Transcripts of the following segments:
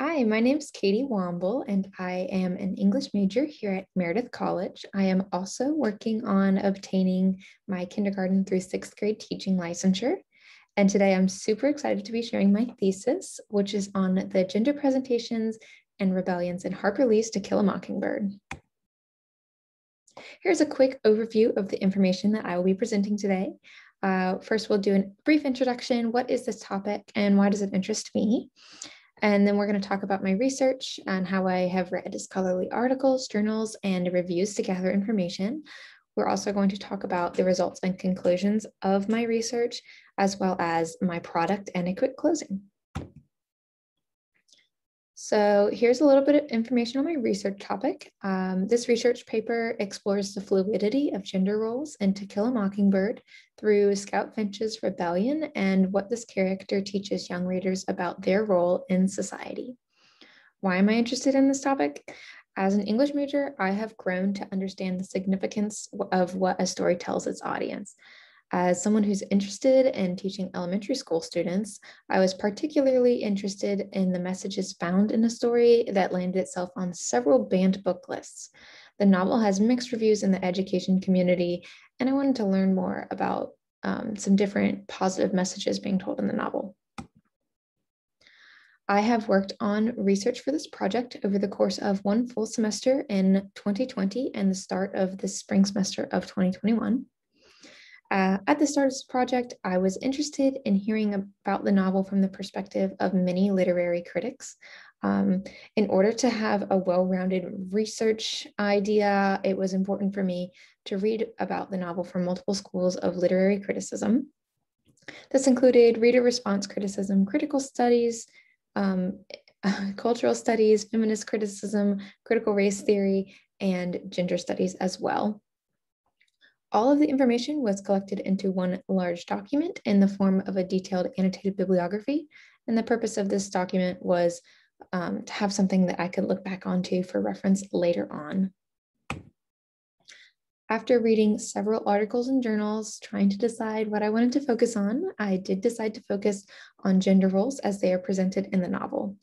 Hi, my name is Katie Womble, and I am an English major here at Meredith College. I am also working on obtaining my kindergarten through sixth grade teaching licensure. And today I'm super excited to be sharing my thesis, which is on the gender presentations and rebellions in Harper Lee's To Kill a Mockingbird. Here's a quick overview of the information that I will be presenting today. First, we'll do a brief introduction. What is this topic and why does it interest me? And then we're going to talk about my research and how I have read scholarly articles, journals, and reviews to gather information. We're also going to talk about the results and conclusions of my research, as well as my product and a quick closing. So here's a little bit of information on my research topic. This research paper explores the fluidity of gender roles in To Kill a Mockingbird through Scout Finch's rebellion and what this character teaches young readers about their role in society. Why am I interested in this topic? As an English major, I have grown to understand the significance of what a story tells its audience. As someone who's interested in teaching elementary school students, I was particularly interested in the messages found in a story that landed itself on several banned book lists. The novel has mixed reviews in the education community, and I wanted to learn more about some different positive messages being told in the novel. I have worked on research for this project over the course of one full semester in 2020 and the start of the spring semester of 2021. At the start of this project, I was interested in hearing about the novel from the perspective of many literary critics. In order to have a well-rounded research idea, it was important for me to read about the novel from multiple schools of literary criticism. This included reader response criticism, critical studies, cultural studies, feminist criticism, critical race theory, and gender studies as well. All of the information was collected into one large document in the form of a detailed annotated bibliography. And the purpose of this document was to have something that I could look back onto for reference later on. After reading several articles and journals, trying to decide what I wanted to focus on, I did decide to focus on gender roles as they are presented in the novel.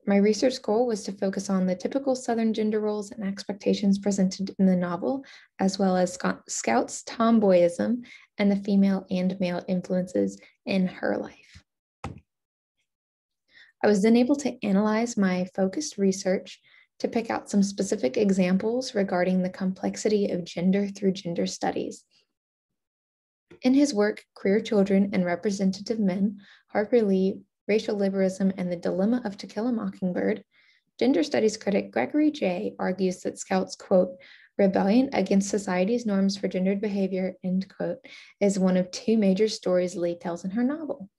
My research goal was to focus on the typical Southern gender roles and expectations presented in the novel, as well as Scout's tomboyism and the female and male influences in her life. I was then able to analyze my focused research to pick out some specific examples regarding the complexity of gender through gender studies. In his work, Queer Children and Representative Men, Harper Lee, Racial Liberalism and the Dilemma of To Kill a Mockingbird, gender studies critic Gregory J. argues that Scout's, quote, rebellion against society's norms for gendered behavior, end quote, is one of two major stories Lee tells in her novel.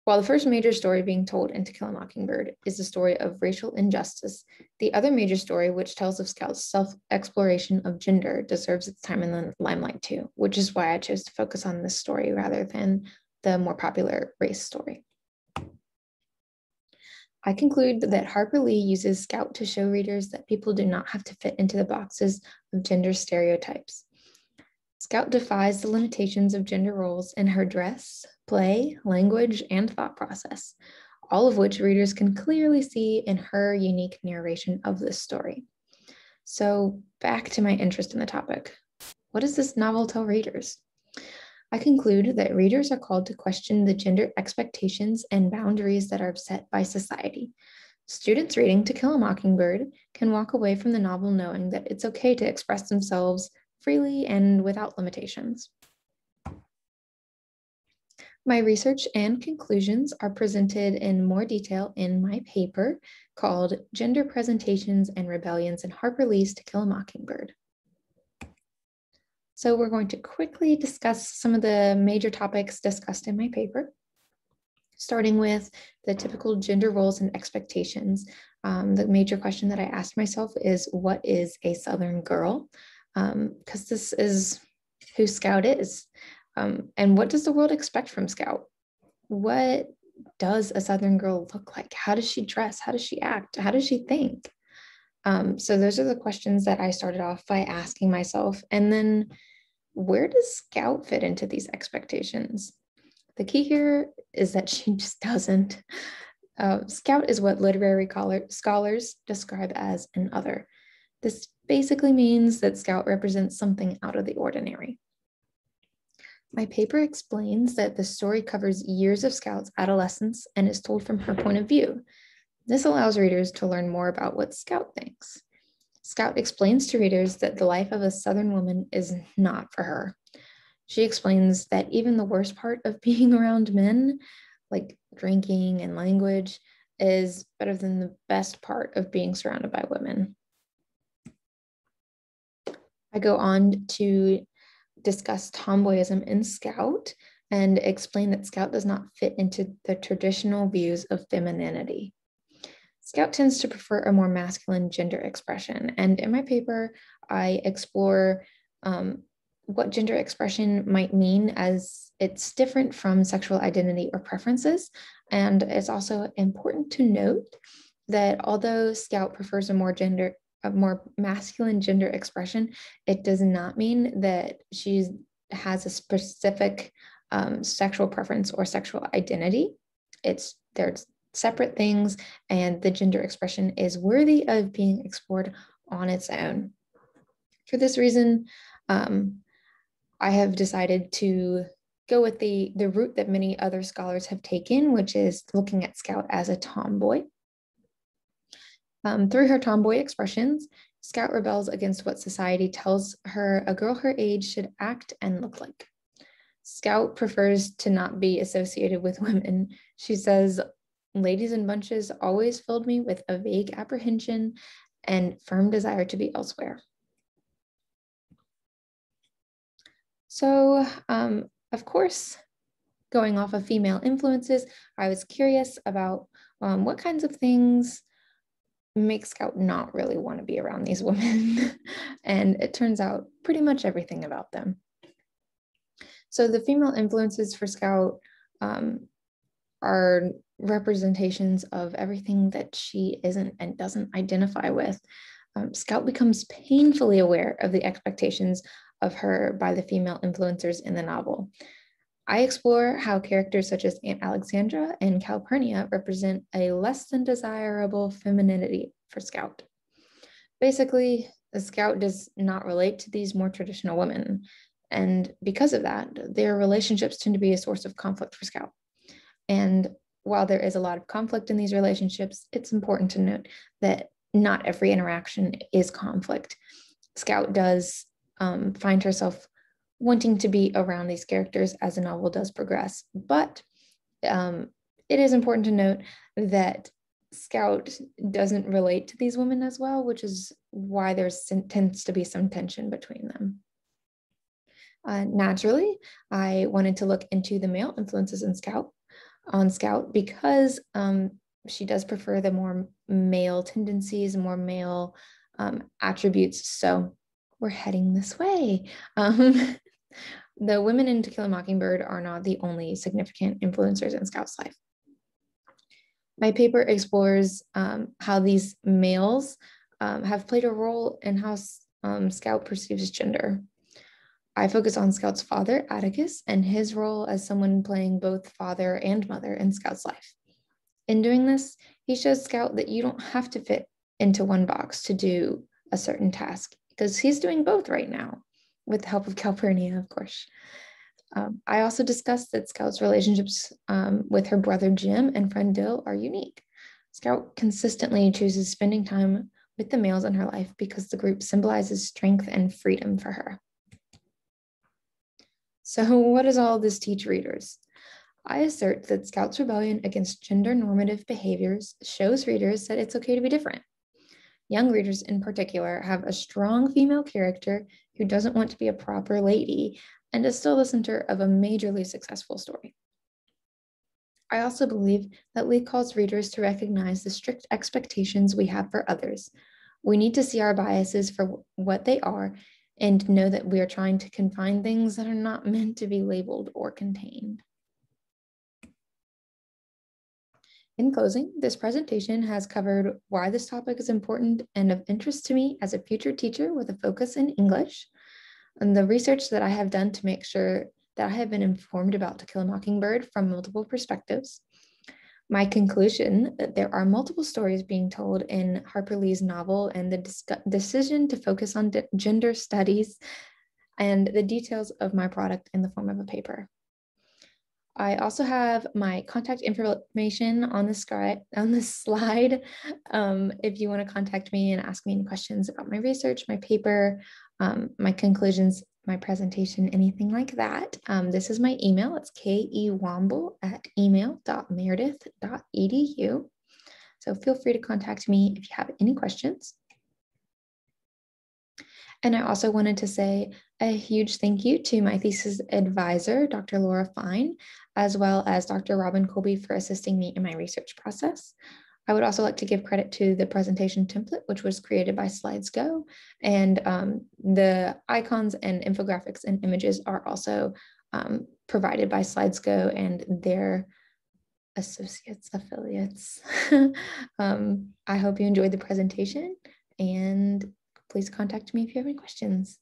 While the first major story being told in To Kill a Mockingbird is the story of racial injustice, the other major story, which tells of Scout's self-exploration of gender, deserves its time in the limelight too, which is why I chose to focus on this story rather than the more popular race story. I conclude that Harper Lee uses Scout to show readers that people do not have to fit into the boxes of gender stereotypes. Scout defies the limitations of gender roles in her dress, play, language, and thought process, all of which readers can clearly see in her unique narration of this story. So back to my interest in the topic. What does this novel tell readers? I conclude that readers are called to question the gender expectations and boundaries that are set by society. Students reading To Kill a Mockingbird can walk away from the novel knowing that it's okay to express themselves freely and without limitations. My research and conclusions are presented in more detail in my paper called Gender Presentations and Rebellions in Harper Lee's To Kill a Mockingbird. So we're going to quickly discuss some of the major topics discussed in my paper, starting with the typical gender roles and expectations. The major question that I asked myself is, what is a Southern girl? Because this is who Scout is. And what does the world expect from Scout? What does a Southern girl look like? How does she dress? How does she act? How does she think? So those are the questions that I started off by asking myself. And then where does Scout fit into these expectations? The key here is that she just doesn't. Scout is what literary scholars describe as an other. This basically means that Scout represents something out of the ordinary. My paper explains that the story covers years of Scout's adolescence and is told from her point of view. This allows readers to learn more about what Scout thinks. Scout explains to readers that the life of a Southern woman is not for her. She explains that even the worst part of being around men, like drinking and language, is better than the best part of being surrounded by women. I go on to discuss tomboyism in Scout and explain that Scout does not fit into the traditional views of femininity. Scout tends to prefer a more masculine gender expression. And in my paper, I explore what gender expression might mean, as it's different from sexual identity or preferences. And it's also important to note that although Scout prefers a more masculine gender expression, it does not mean that she has a specific sexual preference or sexual identity. They're separate things, and the gender expression is worthy of being explored on its own. For this reason, I have decided to go with the route that many other scholars have taken, which is looking at Scout as a tomboy. Through her tomboy expressions, Scout rebels against what society tells her a girl her age should act and look like. Scout prefers to not be associated with women. She says, "Ladies in bunches always filled me with a vague apprehension and firm desire to be elsewhere." So, of course, going off of female influences, I was curious about what kinds of things make Scout not really want to be around these women. And it turns out pretty much everything about them. So the female influences for Scout are representations of everything that she isn't and doesn't identify with. Scout becomes painfully aware of the expectations of her by the female influencers in the novel. I explore how characters such as Aunt Alexandra and Calpurnia represent a less than desirable femininity for Scout. Basically, the Scout does not relate to these more traditional women, and because of that, their relationships tend to be a source of conflict for Scout. And while there is a lot of conflict in these relationships, it's important to note that not every interaction is conflict. Scout does find herself wanting to be around these characters as the novel does progress. But it is important to note that Scout doesn't relate to these women as well, which is why there tends to be some tension between them. Naturally, I wanted to look into the male influences in Scout because she does prefer the more male tendencies, more male attributes. So we're heading this way. The women in To Kill a Mockingbird are not the only significant influencers in Scout's life. My paper explores how these males have played a role in how Scout perceives gender. I focus on Scout's father, Atticus, and his role as someone playing both father and mother in Scout's life. In doing this, he shows Scout that you don't have to fit into one box to do a certain task, because he's doing both right now, with the help of Calpurnia, of course. I also discussed that Scout's relationships with her brother Jim and friend Dill are unique. Scout consistently chooses spending time with the males in her life because the group symbolizes strength and freedom for her. So what does all this teach readers? I assert that Scout's rebellion against gender normative behaviors shows readers that it's okay to be different. Young readers in particular have a strong female character who doesn't want to be a proper lady and is still the center of a majorly successful story. I also believe that Lee calls readers to recognize the strict expectations we have for others. We need to see our biases for what they are and know that we are trying to confine things that are not meant to be labeled or contained. In closing, this presentation has covered why this topic is important and of interest to me as a future teacher with a focus in English, and the research that I have done to make sure that I have been informed about To Kill a Mockingbird from multiple perspectives, My conclusion that there are multiple stories being told in Harper Lee's novel, and the decision to focus on gender studies and the details of my product in the form of a paper. I also have my contact information on the slide. If you want to contact me and ask me any questions about my research, my paper, my conclusions, my presentation, anything like that. This is my email. It's kewomble@email.meredith.edu. So feel free to contact me if you have any questions. And I also wanted to say a huge thank you to my thesis advisor, Dr. Laura Fine, as well as Dr. Robin Colby for assisting me in my research process. I would also like to give credit to the presentation template, which was created by SlidesGo, and the icons and infographics and images are also provided by SlidesGo and their affiliates. I hope you enjoyed the presentation, and please contact me if you have any questions.